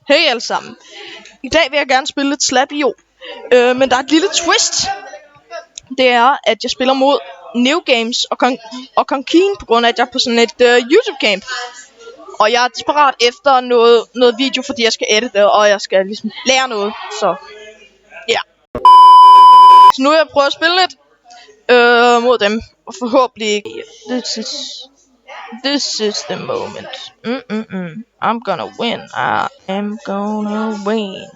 Hey alle sammen. I dag vil jeg gerne spille lidt Slap.io. Men der er et lille twist. Det er, at jeg spiller mod New Games og Konkeen, på grund af, at jeg er på sådan et YouTube-camp. Og jeg er desperat efter noget video, fordi jeg skal edite, og jeg skal ligesom lære noget. Så ja. Så nu vil jeg prøve at spille lidt mod dem. Og forhåbentlig... This is the moment. I'm gonna win. I am gonna win.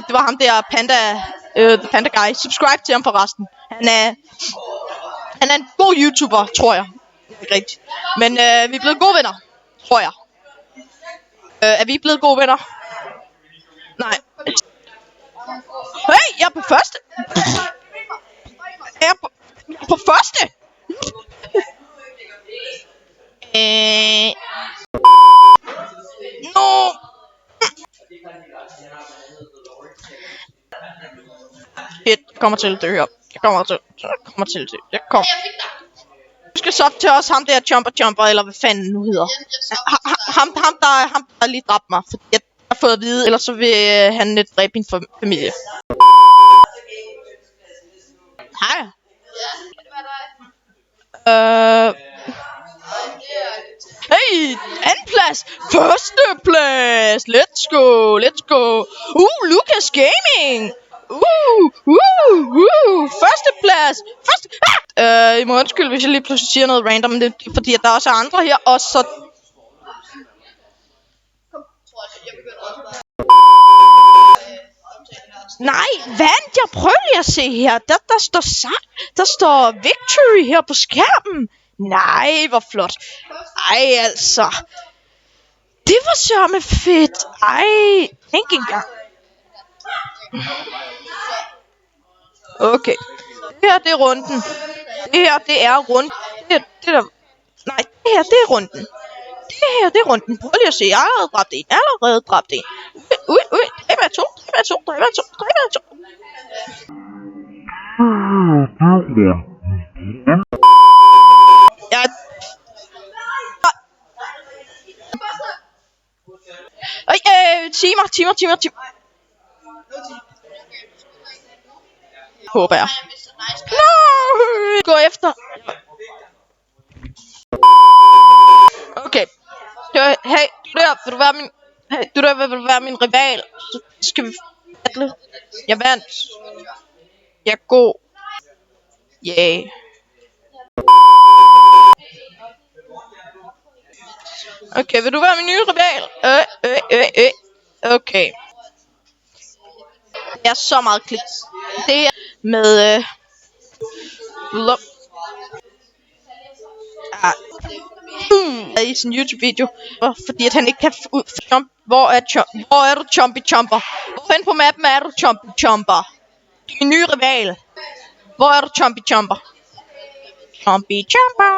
Det var ham der Panda, the Panda Guy. Subscribe til ham forresten. Han er en god YouTuber, tror jeg. Ikke rigtigt. Men vi er blevet gode venner, tror jeg. Er vi blevet gode venner? Nej. Hey, jeg er på første. Jeg er på første. No. Jeg kommer til det her. Jeg kommer til det. Du skal så til os ham der Jumper, eller hvad fanden nu hedder. Ham der lige dræbte mig, fordi jeg har fået at vide, ellers så vil han dræbe min familie. Hej. Hey, anden plads, første plads, let's go, Lucas Gaming, første plads, I må undskylde, hvis jeg lige pludselig siger noget random, men det er fordi, at der også er andre her, og så... Nej, vandt jeg? Prøv lige at se her, der står victory her på skærmen. Nej, hvor flot. Ej, altså. Det var sørme fedt. Ej, tænk engang. Okay. Det her, det er runden. Det her, det er runden. Det der... Nej, det her, det er runden. Det her, det er runden. Prøv lige at se. Jeg har allerede dræbt en. Ui. 3 med 2. Timer. Håber jeg. No! Gå efter. Okay. Hey, du der vil være min rival. Så skal vi battle. Jeg vandt. Jeg er god. Yeah. Okay, vil du være min nye rival? Okay. Det er så meget klip. Det er med i sin YouTube-video, fordi at han ikke kan jump. Hvor er du, Chompy Chomper? Hvor hen på mappen er du, Chompy Chomper? Din nye rival. Hvor er du, Chompy Chomper? Chompy Chomper.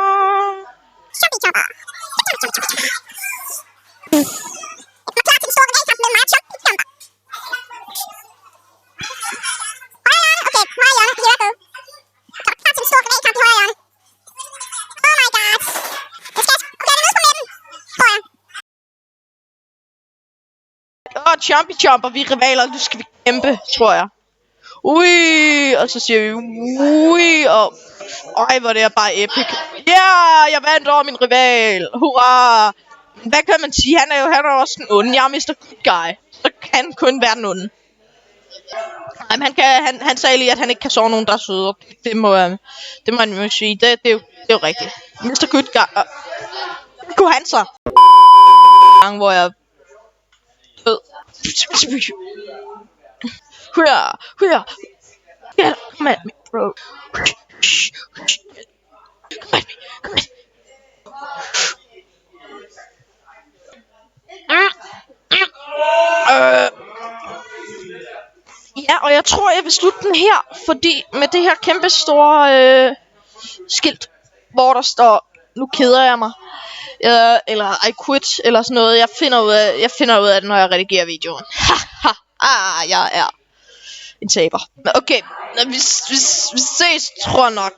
Chompy Chomper, vi er rivaler, nu skal vi kæmpe, tror jeg. Ui, og så siger vi ui, og øj, hvor det er bare epic. Yeah, jeg vandt over min rival. Hurra. Hvad kan man sige? Han er jo også den onde. Jeg er Mr. Good Guy. Så kan han kun være den onde. Jamen, han sagde lige, at han ikke kan sove nogen, der er søde. Det må man jo sige. Det er jo rigtigt. Mr. Good Guy. Det kunne han så. Gang, hvor jeg død. Hurra. Yeah, come at me, bro. Come at me. Ja, og jeg tror, jeg vil slutte den her, fordi med det her kæmpe store skilt, hvor der står, nu keder jeg mig, eller I quit, eller sådan noget. Jeg finder ud af det, når jeg redigerer videoen. Jeg er en taber. Men okay, vi ses, tror jeg nok.